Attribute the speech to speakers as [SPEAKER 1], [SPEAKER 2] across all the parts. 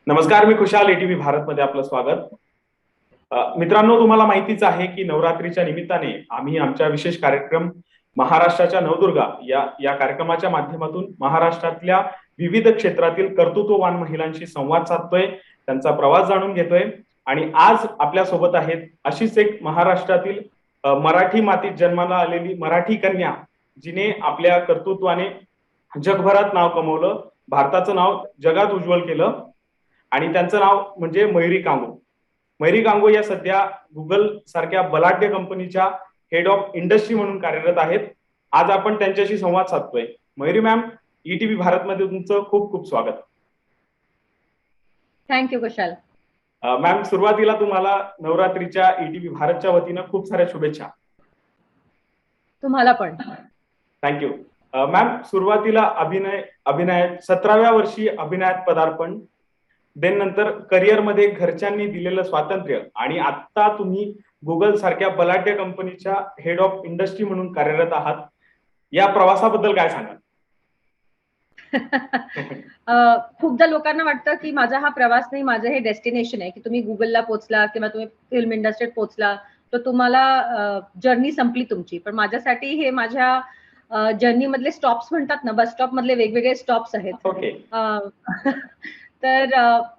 [SPEAKER 1] नमस्कार, मी खुशाल. एटीव्ही भारतमध्ये आपलं स्वागत. मित्रांनो, तुम्हाला माहितीच आहे की नवरात्रीच्या निमित्ताने आम्ही आमच्या विशेष कार्यक्रम महाराष्ट्राच्या नवदुर्गा या कार्यक्रमाच्या माध्यमातून महाराष्ट्रातल्या विविध क्षेत्रातील कर्तृत्ववान महिलांशी संवाद साधतोय, त्यांचा प्रवास जाणून घेतोय. आणि आज आपल्या सोबत आहेत अशीच एक महाराष्ट्रातील मराठी मातीत जन्माला आलेली मराठी कन्या, जिने आपल्या कर्तृत्वाने जगभरात नाव कमवलं, भारताचं नाव जगात उज्ज्वल केलं. आणि त्यांचं नाव म्हणजे मयुरी कांगो. मयुरी कांगो या सध्या गुगल सारख्या बलाढ्य कंपनीच्या हेड ऑफ इंडस्ट्री म्हणून कार्यरत आहेत. आज आपण त्यांच्याशी संवाद साधतोय. मयुरी मॅम, ईटीव्ही भारतमध्ये तुमचं खूप खूप स्वागत.
[SPEAKER 2] थँक्यू खुशाल.
[SPEAKER 1] मॅम, सुरुवातीला तुम्हाला नवरात्रीच्या ईटीव्ही भारतच्या वतीनं खूप साऱ्या शुभेच्छा.
[SPEAKER 2] तुम्हाला पण.
[SPEAKER 1] थँक्यू. मॅम, सुरुवातीला अभिनय 17व्या वर्षी अभिनयात पदार्पण, देन नंतर करिअरमध्ये घरच्यांनी दिलेलं स्वातंत्र्य, आणि आता तुम्ही गुगल सारख्या बलाढ्य कंपनीच्या हेड ऑफ इंडस्ट्री म्हणून कार्यरत आहात. या प्रवासाबद्दल काय सांगाल?
[SPEAKER 2] खूपदा लोकांना वाटतं की माझा हा प्रवास नाही, माझं हे डेस्टिनेशन आहे, की तुम्ही गुगलला पोहोचला किंवा तुम्ही फिल्म इंडस्ट्रीत पोहोचला तर तुम्हाला जर्नी संपली तुमची. पण माझ्यासाठी हे माझ्या जर्नी मधले स्टॉप्स म्हणतात ना, बस स्टॉप मधले वेगवेगळे स्टॉप्स आहेत.
[SPEAKER 1] ओके.
[SPEAKER 2] तर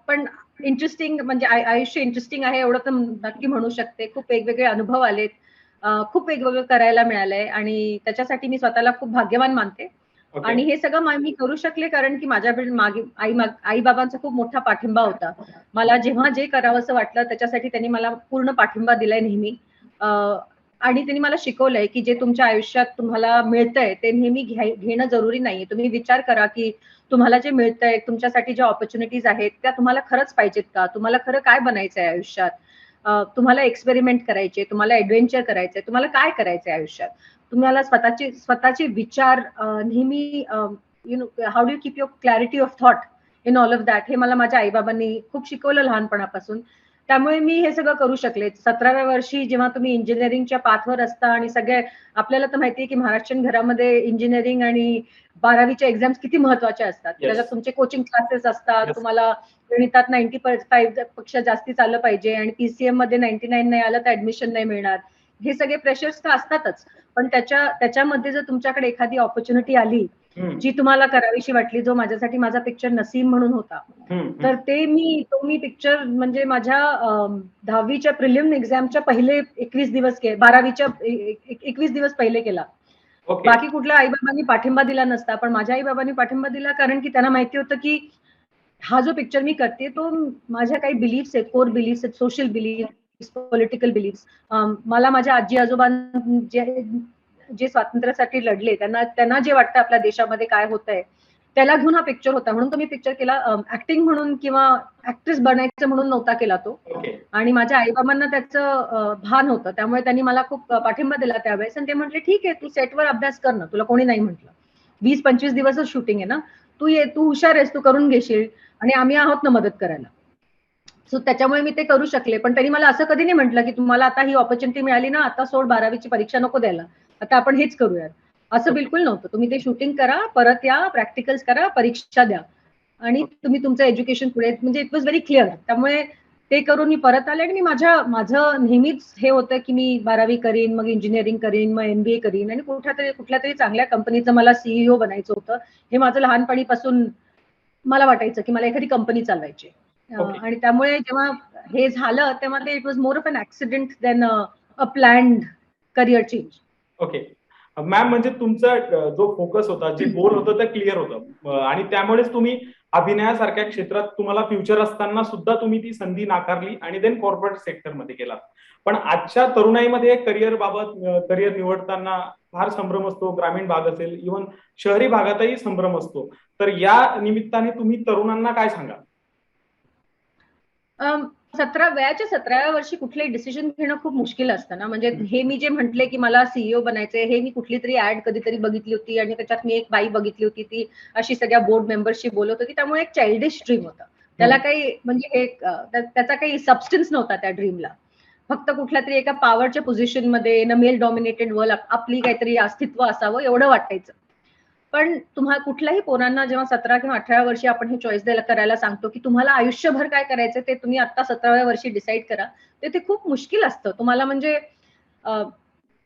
[SPEAKER 2] पण इंटरेस्टिंग, म्हणजे आयुष्य इंटरेस्टिंग आहे एवढं तर नक्की म्हणू शकते. खूप वेगवेगळे अनुभव आलेत, खूप वेगवेगळं करायला मिळालंय, आणि त्याच्यासाठी मी स्वतःला खूप भाग्यवान मानते. आणि हे सगळं मी करू शकले कारण की माझ्या मागे आई बाबांचा खूप मोठा पाठिंबा होता. मला जेव्हा जे करावं असं वाटलं त्याच्यासाठी त्यांनी मला पूर्ण पाठिंबा दिलाय नेहमी. आणि त्यांनी मला शिकवलंय की जे तुमच्या आयुष्यात तुम्हाला मिळतंय ते नेहमी घेणं जरुरी नाहीये. तुम्ही विचार करा की तुम्हाला जे मिळतंय, तुमच्यासाठी ज्या ऑपॉर्च्युनिटीज आहेत त्या तुम्हाला खरंच पाहिजेत का? तुम्हाला खरं काय बनायचंय आयुष्यात? तुम्हाला एक्सपेरिमेंट करायचे, तुम्हाला ऍडव्हेंचर करायचंय, तुम्हाला काय करायचंय आयुष्यात? तुम्हाला स्वतःचे विचार नेहमी you know how do you keep your clarity of thought in all of that, हे मला माझ्या आईबाबांनी खूप शिकवलं लहानपणापासून. त्यामुळे मी हे सगळं करू शकले. 17व्या वर्षी जेव्हा तुम्ही इंजिनिअरिंगच्या पाथवर असता, आणि सगळे आपल्याला तर माहितीये की महाराष्ट्रीयन घरामध्ये इंजिनिअरिंग आणि 12वीच्या एक्झाम्स किती महत्वाच्या असतात. त्याच्यात तुमचे कोचिंग क्लासेस असतात, तुम्हाला गणितात 95 पेक्षा जास्तीच आलं पाहिजे, आणि पीसीएम मध्ये 99 नाही आलं तर ऍडमिशन नाही मिळणार. हे सगळे प्रेशर्स तर असतातच. पण त्याच्यामध्ये जर तुमच्याकडे एखादी ऑपॉर्च्युनिटी आली जी तुम्हाला करावीशी वाटली, जो माझ्यासाठी माझा पिक्चर नसीम म्हणून होता, तर तो मी पिक्चर म्हणजे माझ्या 10वीच्या प्रिलिम एक्झामच्या पहिले 21 दिवस 12वीच्या 21 दिवस पहिले केला. बाकी कुठल्या आईबाबांनी पाठिंबा दिला नसता, पण माझ्या आईबाबांनी पाठिंबा दिला कारण की त्यांना माहिती होतं की हा जो पिक्चर मी करते तो माझ्या काही बिलीफ्स आहेत, कोर बिलीफ्स आहेत, सोशल बिलीफ्स, पॉलिटिकल बिलीफ्स. मला माझ्या आजी आजोबां जे स्वातंत्र्यासाठी लढले, त्यांना जे वाटतं आपल्या देशामध्ये काय होतंय त्याला घेऊन हा पिक्चर होता. म्हणून तो मी पिक्चर केला. ऍक्टिंग म्हणून किंवा ऍक्ट्रेस बनायचं म्हणून नव्हता केला तो. आणि माझ्या आईबाबांना त्याचं भान होतं, त्यामुळे त्यांनी मला खूप पाठिंबा दिला त्यावेळेस. आणि ते म्हटले ठीक आहे, तू सेटवर अभ्यास कर ना, तुला कोणी नाही म्हटलं. 20-25 दिवसच शूटिंग आहे ना, तू हुशार आहेस, तू करून घेशील, आणि आम्ही आहोत ना मदत करायला. सो त्याच्यामुळे मी ते करू शकले. पण त्यांनी मला असं कधी नाही म्हटलं की तुम्हाला आता ही ऑपॉर्च्युनिटी मिळाली ना, आता सोड, 12वीची परीक्षा नको द्यायला, आता आपण हेच करूयात, असं बिलकुल नव्हतं. तुम्ही ते शूटिंग करा, परत या, प्रॅक्टिकल्स करा, परीक्षा द्या, आणि तुम्ही तुमचं एज्युकेशन पुढे, म्हणजे इट वॉज व्हेरी क्लिअर. त्यामुळे ते करून मी परत आले. आणि माझं नेहमीच हे होतं की मी 12वी करीन, मग इंजिनिअरिंग करीन, मग MBA करीन, आणि कुठल्या तरी चांगल्या कंपनीचं मला CEO बनायचं होतं. हे माझं लहानपणीपासून मला वाटायचं की मला एखादी कंपनी चालवायची. आणि त्यामुळे जेव्हा हे झालं तेव्हा ते it was more of an accident than a planned career change.
[SPEAKER 1] Okay ma'am, म्हणजे तुमचा जो फोकस होता, जे गोल होतं ते क्लिअर होतं, आणि त्यामुळेच तुम्ही अभिनयासारख्या क्षेत्रात तुम्हाला फ्युचर असताना सुद्धा तुम्ही ती संधी नाकारली आणि देन कॉर्पोरेट सेक्टर मध्ये गेला. पण आजच्या तरुणाईमध्ये करिअर निवडताना फार संभ्रम असतो. ग्रामीण भाग असेल, इव्हन शहरी भागातही संभ्रम असतो. तर या निमित्ताने तुम्ही तरुणांना काय सांगाल?
[SPEAKER 2] 17व्या वर्षी कुठलंही डिसिजन घेणं खूप मुश्किल असतं ना. म्हणजे हे मी जे म्हटले की मला CEO बनायचंय, हे मी कुठली तरी ऍड कधीतरी बघितली होती, आणि त्याच्यात मी एक बाई बघितली होती, ती अशी सगळ्या बोर्ड मेंबर्सशी बोलत होती. त्यामुळे एक चाइल्डिश ड्रीम होता. त्याला काही म्हणजे त्याचा काही सबस्टन्स नव्हता त्या ड्रीमला. फक्त कुठल्या तरी एका पॉवरच्या पोझिशन मध्ये, in a male dominated world, आपली काहीतरी अस्तित्व असावं एवढं वाटायचं. पण तुम्हाला कुठल्याही पोरांना जेव्हा 17 किंवा 18 वर्षी आपण हे चॉईस करायला सांगतो की तुम्हाला आयुष्यभर काय करायचं ते तुम्ही आता 17व्या वर्षी डिसाईड करा, ते खूप मुश्किल असतं तुम्हाला. म्हणजे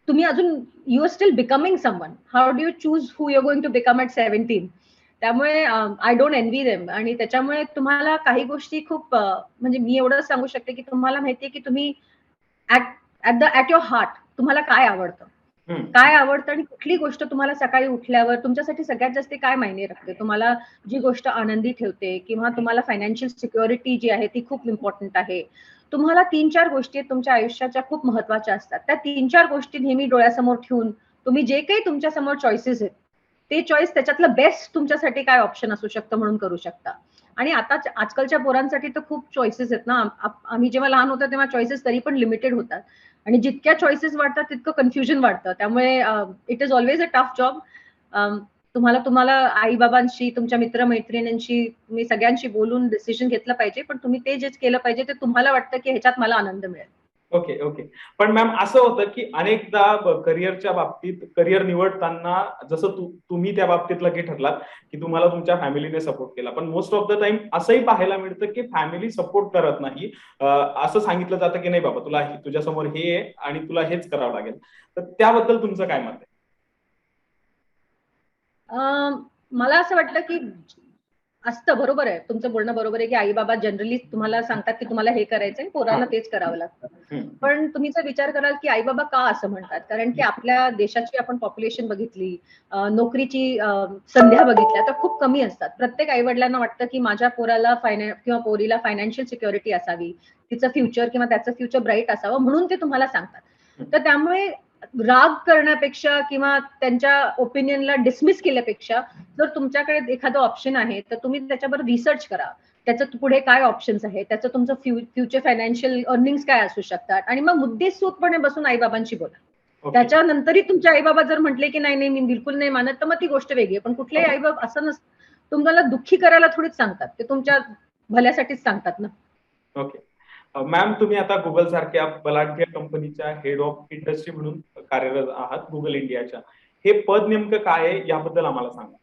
[SPEAKER 2] तुम्ही अजून you are still becoming someone. How do you choose who you going to become at 17? त्यामुळे आय डोंट एन्व्ही देम. आणि त्याच्यामुळे तुम्हाला काही गोष्टी खूप म्हणजे मी एवढंच सांगू शकते की तुम्हाला माहितीये की तुम्ही ऍट युअर हार्ट तुम्हाला काय आवडतं, काय आवडतं आणि कुठली गोष्ट तुम्हाला सकाळी उठल्यावर तुमच्यासाठी सगळ्यात जास्त काय मायने राखते, तुम्हाला जी गोष्ट आनंदी ठेवते किंवा तुम्हाला फायनान्शियल सिक्युरिटी जी आहे ती खूप इम्पॉर्टंट आहे. तुम्हाला 3-4 गोष्टी तुमच्या आयुष्याच्या खूप महत्वाच्या असतात. त्या 3-4 गोष्टी नेहमी डोळ्यासमोर ठेवून तुम्ही जे काही तुमच्या समोर चॉईसेस आहेत ते चॉईस त्याच्यातलं बेस्ट तुमच्यासाठी काय ऑप्शन असू शकतं म्हणून करू शकता. आणि आता आजकालच्या पोरांसाठी तर खूप चॉईसेस आहेत ना. आम्ही जेव्हा लहान होतो तेव्हा चॉईसेस तरी पण लिमिटेड होतात आणि जितक्या चॉईसेस वाढतात तितकं कन्फ्युजन वाढतं. त्यामुळे it is always a tough job. तुम्हाला तुम्हाला आई बाबांशी, तुमच्या मित्रमैत्रिणींशी, तुम्ही सगळ्यांशी बोलून डिसिजन घेतलं पाहिजे. पण तुम्ही ते जे केलं पाहिजे ते तुम्हाला वाटतं की ह्याच्यात मला आनंद मिळेल.
[SPEAKER 1] Okay okay. पण मॅम असं होतं की अनेकदा करिअरच्या बाबतीत करिअर निवडताना जसं तुम्ही त्या बाबतीत लकी ठरलात की तुम्हाला तुमच्या फॅमिलीने सपोर्ट केला, पण मोस्ट ऑफ द टाइम असंही पाहायला मिळतं की फॅमिली सपोर्ट करत नाही. असं सांगितलं जातं की नाही बाबा तुला तुझ्यासमोर हे आहे आणि तुला हेच करावं लागेल. तर त्याबद्दल तुमचं काय मत आहे?
[SPEAKER 2] मला असं वाटतं की असतं, बरोबर आहे तुमचं बोलणं, बरोबर आहे की आई बाबा जनरली तुम्हाला सांगतात की तुम्हाला हे करायचं आणि पोरांना तेच करावं लागतं. पण तुम्ही जर विचार कराल की आई बाबा का असं म्हणतात, कारण की आपल्या देशाची आपण पॉप्युलेशन बघितली, नोकरीची संध्या बघितल्या तर खूप कमी असतात. प्रत्येक आई वडिलांना वाटतं की माझ्या पोराला किंवा पोरीला फायनान्शियल सिक्युरिटी असावी, तिचं फ्युचर किंवा त्याचं फ्युचर ब्राईट असावं म्हणून ते तुम्हाला सांगतात. तर त्यामुळे राग करण्यापेक्षा किंवा त्यांच्या ओपिनियनला डिसमिस केल्यापेक्षा जर तुमच्याकडे एखादं ऑप्शन आहे तर तुम्ही त्याच्यावर रिसर्च करा, त्याचं पुढे काय ऑप्शन्स आहे, त्याचं तुमचं फ्युचर फायनान्शियल अर्निंग्स काय असू शकतात आणि मग मुद्देसूदपणे बसून आई बाबांशी बोला. त्याच्यानंतरही तुमचे आई बाबा जर म्हटले की नाही नाही मी बिलकुल नाही मानत तर मग ती गोष्ट वेगळी आहे. पण कुठलेही आई बाबा असं तुम्हाला दुःखी करायला थोडीच सांगतात, ते तुमच्या भल्यासाठीच सांगतात ना.
[SPEAKER 1] ओके. मॅम तुम्ही आता गुगल सारख्या बलाढ्य कंपनीच्या हेड ऑफ इंडस्ट्री म्हणून कार्यरत आहात गुगल इंडियाच्या. हे पद नेमकं काय आहे याबद्दल आम्हाला सांगा.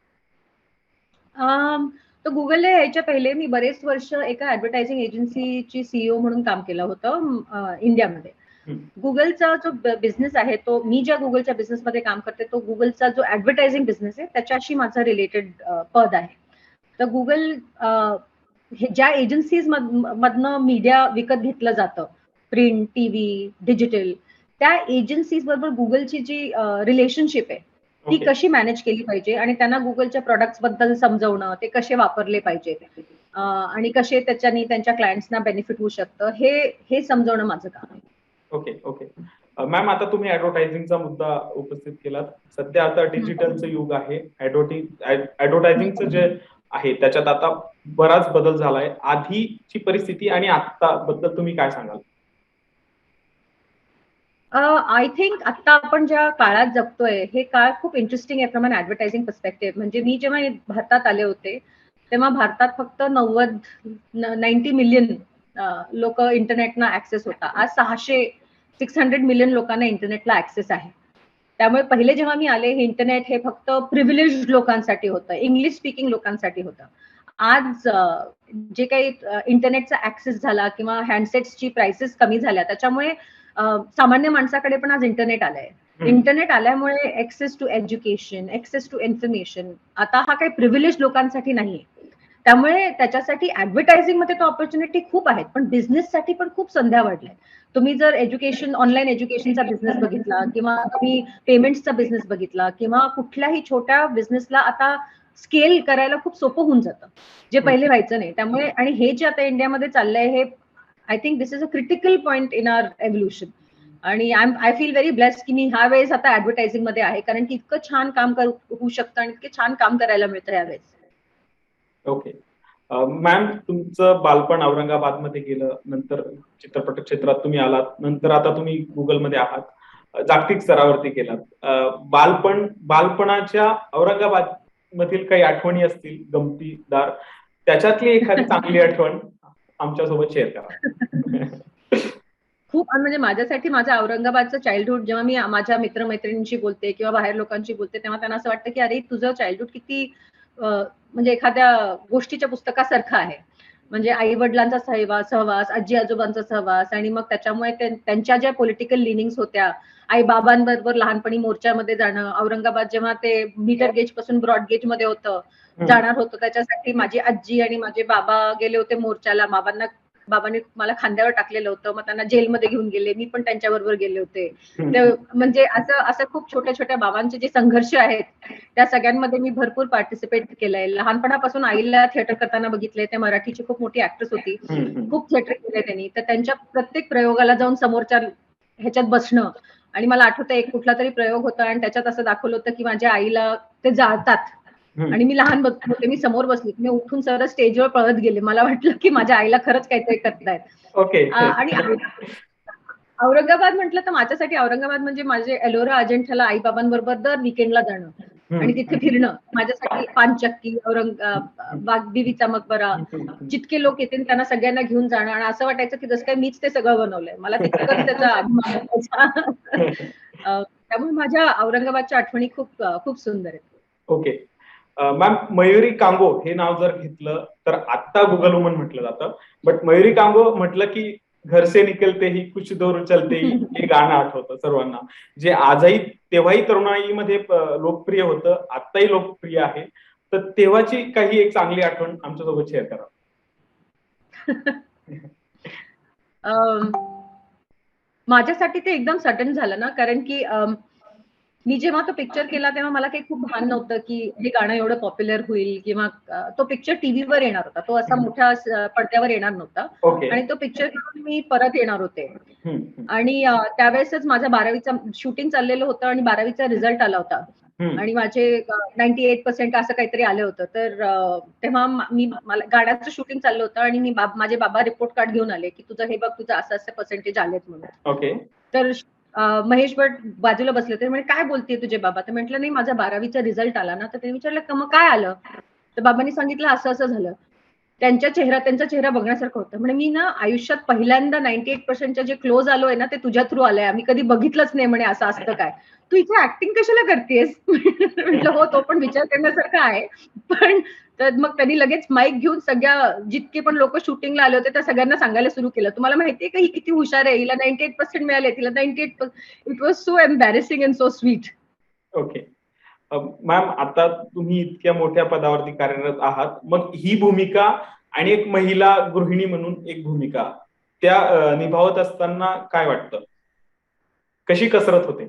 [SPEAKER 2] तर गुगलला यायच्या पहिले मी बरेच वर्ष एका ऍडव्हर्टायझिंग एजन्सीची सीईओ म्हणून काम केलं होतं इंडियामध्ये. गुगलचा जो बिझनेस आहे तो, मी ज्या गुगलच्या बिझनेसमध्ये काम करते तो गुगलचा जो ऍडव्हर्टायझिंग बिझनेस आहे त्याच्याशी माझं रिलेटेड पद आहे. तर गुगल ज्या एजन्सीज मधनं मीडिया विकत घेतलं जातं, प्रिंट, टीव्ही, डिजिटल, त्या एजन्सीज बरोबर गुगलची जी रिलेशनशिप आहे ती कशी मॅनेज केली पाहिजे आणि त्यांना गुगलच्या प्रोडक्ट्स बद्दल समजवणं, ते कसे वापरले पाहिजेत आणि कसे त्याच्यानी त्यांच्या क्लायंट्सना बेनिफिट होऊ शकतं हे समजवणं माझं काम आहे.
[SPEAKER 1] Okay okay. मॅम आता तुम्ही ऍडव्हर्टायझिंगचा मुद्दा उपस्थित केलात. सध्या आता डिजिटलचं युग आहे. ऍडव्हर्टायझिंगचं जे आहे त्याच्यात आता बराच बदल झालाय. आधीची परिस्थिती आणि आता बद्दल तुम्ही काय सांगाल?
[SPEAKER 2] आय थिंक आता आपण ज्या काळात जगतोय हे काळ खूप इंटरेस्टिंग आहे फ्रॉम अन ऍडव्हर्टायझिंग पर्स्पेक्टिव्ह. म्हणजे मी जेव्हा भारतात आले होते तेव्हा भारतात फक्त 90 मिलियन लोक इंटरनेटना ऍक्सेस होता. आज 600 मिलियन लोकांना इंटरनेटला ऍक्सेस आहे. त्यामुळे पहिले जेव्हा मी आले हे इंटरनेट हे फक्त प्रिव्हिलेज लोकांसाठी होतं, इंग्लिश स्पीकिंग लोकांसाठी होतं. आज जे काही इंटरनेटचा ऍक्सेस झाला किंवा हँडसेट्सची प्राइसेस कमी झाल्या त्याच्यामुळे सामान्य माणसाकडे पण आज इंटरनेट आलंय. इंटरनेट आल्यामुळे access to education, access to information आता हा काही प्रिव्हिलेज लोकांसाठी नाहीये. त्यामुळे त्याच्यासाठी ऍडव्हर्टायझिंग मध्ये तो ऑपॉर्च्युनिटी खूप आहेत, पण बिझनेससाठी पण खूप संध्या वाढल्या. तुम्ही जर एज्युकेशन, ऑनलाईन एज्युकेशनचा बिझनेस बघितला किंवा तुम्ही पेमेंट्सचा बिझनेस बघितला किंवा कुठल्याही छोट्या बिझनेसला आता स्केल करायला खूप सोपं होऊन जातं, जे पहिले व्हायचं नाही. त्यामुळे आणि हे जे आता इंडियामध्ये चाललंय हे I think this is a critical point in our evolution. आणि आय फील व्हेरी ब्लेस्ड की मी ह्या वेळेस आता ऍडव्हर्टायझिंग मध्ये आहे, कारण की इतकं छान काम होऊ शकतं आणि इतकं छान काम करायला मिळतं यावेळेस.
[SPEAKER 1] ओके. मॅम तुमचं बालपण औरंगाबादमध्ये गेलं, नंतर चित्रपट क्षेत्रात तुम्ही आलात, नंतर आता तुम्ही गुगलमध्ये आहात, जागतिक स्तरावरती गेलात. बालपणाच्या औरंगाबाद मधील काही आठवणी असतील गमतीदार, त्याच्यातली एखादी चांगली आठवण आमच्यासोबत शेअर करा.
[SPEAKER 2] खूप म्हणजे माझ्यासाठी माझं औरंगाबादचं चाइल्डहुड जेव्हा मी माझ्या मित्रमैत्रिणींशी बोलते किंवा बाहेर लोकांशी बोलते तेव्हा त्यांना असं वाटतं की अरे तुझं चाइल्डहुड किती म्हणजे एखाद्या गोष्टीच्या पुस्तकासारखं आहे. म्हणजे आई वडिलांचा सहवास, आजी आजोबांचा सहवास आणि मग त्याच्यामुळे त्यांच्या ज्या पॉलिटिकल लिनिंग्स होत्या, आई बाबांबरोबर लहानपणी मोर्चामध्ये जाणं, औरंगाबाद जेव्हा ते मीटर गेज पासून ब्रॉड गेज मध्ये होतं जाणार होतं त्याच्यासाठी माझी आजी आणि माझे बाबा गेले होते मोर्चाला. बाबांनी मला खांद्यावर टाकलेलं होतं, मग त्यांना जेलमध्ये घेऊन गेले, मी पण त्यांच्याबरोबर गेले होते. ते म्हणजे असं असं खूप छोट्या छोट्या बाबांचे जे संघर्ष आहेत त्या सगळ्यांमध्ये मी भरपूर पार्टिसिपेट केलंय. लहानपणापासून आईला थिएटर करताना बघितलंय. त्या मराठीची खूप मोठी ऍक्ट्रेस होती, खूप थिएटर केलंय त्यांनी. तर त्यांच्या प्रत्येक प्रयोगाला जाऊन समोरच्या ह्याच्यात बसणं. आणि मला आठवतं एक कुठला तरी प्रयोग होता आणि त्याच्यात असं दाखवलं होतं की माझ्या आईला ते जाळतात आणि मी लहान होते, मी समोर बसली, मी उठून सरळ स्टेजवर पळत गेले. मला वाटलं की माझ्या आईला खरंच काहीतरी करतायत.
[SPEAKER 1] ओके.
[SPEAKER 2] आणि औरंगाबाद म्हटलं तर माझ्यासाठी औरंगाबाद म्हणजे माझे एलोरा अजिंठ्याला आई बाबांबरोबर दर विकेंडला जाणं आणि तिथे फिरणं माझ्यासाठी पानचक्की, बीवीचा मकबरा, जितके लोक येतील त्यांना सगळ्यांना घेऊन जाणं आणि असं वाटायचं की जसं काय मीच ते सगळं बनवलंय. मला तितकंच त्याचा अभिमान वाटायचा. त्यामुळे माझ्या औरंगाबादच्या आठवणी खूप खूप सुंदर आहेत.
[SPEAKER 1] ओके. मॅम, मयुरी कांगो हे नाव जर घेतलं तर आत्ता गुगल वुमन म्हटलं जातं, बट मयुरी कांगो म्हटलं की घर से निकलते ही कुछ दूर चलते ही हे गाणं आठवतं सर्वांना, जे आजही तेव्हाही तरुणाईमध्ये लोकप्रिय होतं, आत्ताही लोकप्रिय आहे. तर तेव्हाची काही एक चांगली आठवण आमच्यासोबत शेअर करा.
[SPEAKER 2] माझ्यासाठी ते एकदम सडन झालं ना, कारण की मी जेव्हा तो पिक्चर केला तेव्हा मला काही खूप भान नव्हतं की हे गाणं एवढं पॉप्युलर होईल किंवा तो पिक्चर टीव्हीवर येणार होता, तो असा मोठ्या पडद्यावर येणार नव्हता.
[SPEAKER 1] ओके.
[SPEAKER 2] आणि तो पिक्चर करून मी परत येणार होते आणि त्यावेळेसच माझा 12वीचा शूटिंग चाललेलं होतं आणि 12वीचा रिझल्ट आला होता आणि माझे 98% असं काहीतरी आलं होतं. तर तेव्हा मला गाण्याचं शूटिंग चाललं होतं आणि माझे बाबा रिपोर्ट कार्ड घेऊन आले की तुझं हे बघ, तुझं असं असं पर्सेंटेज आलेत म्हणून.
[SPEAKER 1] ओके.
[SPEAKER 2] तर महेश भट बाजूला बसले होते, म्हणजे काय बोलतेय तुझे बाबा? तर म्हटलं नाही, माझा 12वीचा रिझल्ट आला ना. तर त्यांनी विचारलं का मग काय आलं? तर बाबांनी सांगितलं असं असं झालं. त्यांचा चेहरा बघण्यासारखं होतं. म्हणजे मी ना आयुष्यात पहिल्यांदा 98% जे क्लोज आलोय ना ते तुझ्या थ्रू आलंय. आम्ही कधी बघितलंच नाही म्हणे असं असतं काय. तू इथे ऍक्टिंग कशाला करतेस? म्हटलं हो, तो पण विचार करण्यासारखा आहे. पण तर मग त्यांनी लगेच माईक घेऊन सगळ्या जितके पण लोक शूटिंगला आले होते त्या सगळ्यांना सांगायला सुरू केलं. तुम्हाला माहितीये का ही किती हुशार आहे, हिला 98% मिळाले, तिला 98%. It was so embarrassing and so sweet.
[SPEAKER 1] Okay. Ma'am, आता तुम्ही इतक्या मोठ्या पदावरती कार्यरत आहात, मग ही भूमिका आणि एक महिला गृहिणी म्हणून एक भूमिका त्या निभावत असताना काय वाटतं, कशी कसरत होते?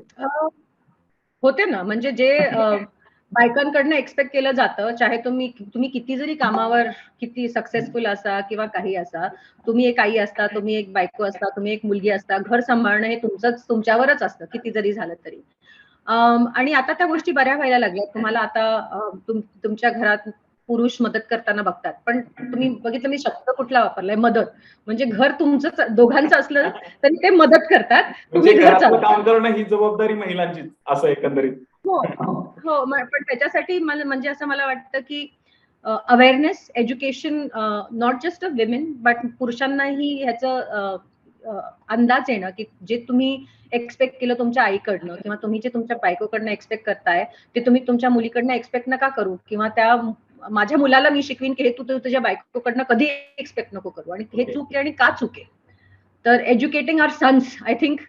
[SPEAKER 2] होते ना, म्हणजे जे बायकांकडनं एक्सपेक्ट केलं जातं, चाहे तुम्ही किती जरी कामावर किती सक्सेसफुल असा किंवा काही असा, तुम्ही एक आई असता, तुम्ही एक बायको असता, तुम्ही एक मुलगी असता, घर सांभाळणं हे तुमच्यावरच असतं किती जरी झालं तरी. आणि आता त्या गोष्टी बऱ्या व्हायला लागल्या. तुम्हाला आता तुमच्या घरात पुरुष मदत करताना बघतात. पण तुम्ही बघितलं मी शब्द कुठला वापरलाय? मदत. म्हणजे घर तुमचं दोघांचं असलं तरी ते मदत करतात.
[SPEAKER 1] म्हणजे
[SPEAKER 2] तुम्ही घर
[SPEAKER 1] घरातलं
[SPEAKER 2] चालवता.
[SPEAKER 1] काम करणं ही जबाबदारी महिलांचीच असं एकंदरीत.
[SPEAKER 2] हो, हो. पण त्याच्यासाठी म्हणजे असं मला वाटतं की awareness, education, not just of women but पुरुषांनाही ह्याचं अंदाज येणं की जे तुम्ही एक्सपेक्ट केलं तुमच्या आईकडनं किंवा तुम्ही जे तुमच्या बायकोकडनं एक्सपेक्ट करताय ते तुम्ही तुमच्या मुलीकडनं एक्सपेक्ट नका करू किंवा माझ्या मुलाला मी शिकवीन की हे तू तुझ्या बायकोकडनं कधी एक्सपेक्ट नको करू आणि हे चूक आहे आणि का चूक आहे. तर educating our sons, I think,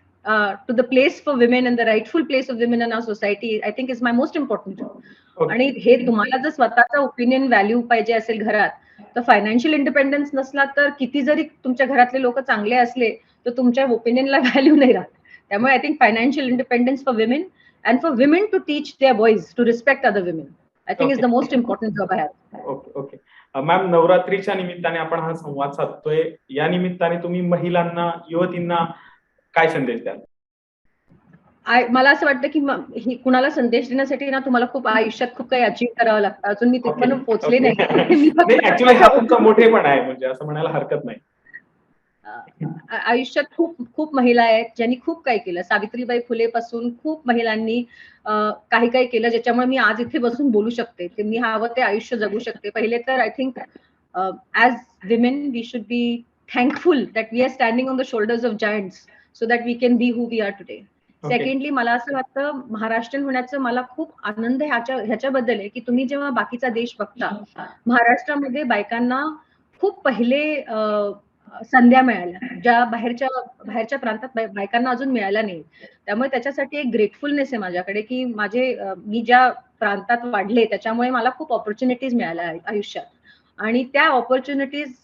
[SPEAKER 2] to the place for women and the rightful place of women in our society, I think is my most important job. आणि हे तुम्हाला जर स्वतःचा ओपिनियन व्हॅल्यू पाहिजे असेल घरात, तर फायनान्शियल इंडिपेंडन्स नसला तर किती जरी तुमच्या घरातले लोक चांगले असले तर तुमच्या ओपिनियनला व्हॅल्यू नाही राहत. त्यामुळे I think financial independence for women and for women to teach their boys to respect other women, I think is the most important job I have.
[SPEAKER 1] Okay. Okay. Ma'am, नवरात्रीच्या निमित्ताने आपण हा संवाद साधतोय, या निमित्ताने तुम्ही महिलांना, युवतींना काय संदेश द्याल?
[SPEAKER 2] मला असं वाटतं की कुणाला संदेश देण्यासाठी ना तुम्हाला खूप आयुष्यात खूप काही अचीव्ह करावं लागतं. अजून मी तिथपर्यंत पोहोचले नाही. मी
[SPEAKER 1] ऍक्च्युली हा तुमचा मोठेपणा आहे, म्हणजे असं म्हणायला हरकत नाही.
[SPEAKER 2] आयुष्यात खूप खूप महिला आहेत ज्यांनी खूप काही केलं. सावित्रीबाई फुले पासून खूप महिलांनी काही काही केलं ज्याच्यामुळे मी आज इथे बसून बोलू शकते. ते मी हवं ते आयुष्य जगू शकते. पहिले तर I think as women we should be thankful that we are standing on the shoulders of giants. So that we can be who we are today.
[SPEAKER 1] Okay.
[SPEAKER 2] Secondly मला असं वाटतं महाराष्ट्रीयन होण्याचं मला खूप आनंद ह्याच्याबद्दल आहे की तुम्ही जेव्हा बाकीचा देश बघता, महाराष्ट्रामध्ये बायकांना खूप पहिले संध्या मिळाल्या, ज्या बाहेरच्या प्रांतात बायकांना अजून मिळाल्या नाही. त्यामुळे त्याच्यासाठी एक ग्रेटफुलनेस आहे माझ्याकडे की मी ज्या प्रांतात वाढले त्याच्यामुळे मला खूप ऑपॉर्च्युनिटीज मिळाल्या आयुष्यात, आणि त्या ऑपॉर्च्युनिटीज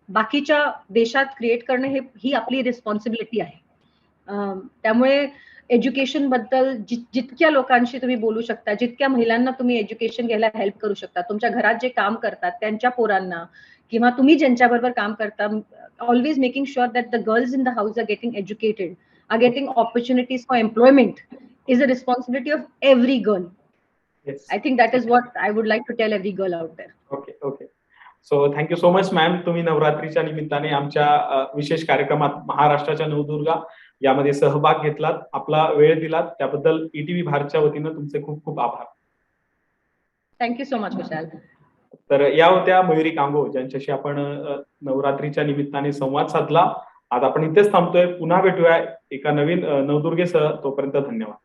[SPEAKER 2] बाकीच्या देशात क्रिएट करणं ही आपली रिस्पॉन्सिबिलिटी आहे. त्यामुळे एज्युकेशन बद्दल जितक्या लोकांशी तुम्ही बोलू शकता, जितक्या महिलांना तुम्ही एज्युकेशन घ्यायला हेल्प करू शकता, तुमच्या घरात जे काम करतात त्यांच्या पोरांना किंवा तुम्ही ज्यांच्याबरोबर काम करता, always making sure that the girls in the house are getting educated, are getting opportunities for employment is a responsibility of every girl.
[SPEAKER 1] Yes.
[SPEAKER 2] I think that is what I would like to tell every girl out there.
[SPEAKER 1] Okay. So thank you so much ma'am, तुम्ही नवरात्रीच्या निमित्ताने आमच्या विशेष कार्यक्रमात महाराष्ट्राच्या नवदुर्गा यामध्ये सहभाग घेतलात, आपला वेळ दिलात, त्याबद्दल ETV भारतच्या वतीनं तुमचे खूप खूप आभार.
[SPEAKER 2] थँक्यू सो मच विशाल.
[SPEAKER 1] तर या होत्या मयुरी कांगो, ज्यांच्याशी आपण नवरात्रीच्या निमित्ताने संवाद साधला. आज आपण इथेच थांबतोय, पुन्हा भेटूया एका नवीन नवदुर्गेसह. तोपर्यंत धन्यवाद.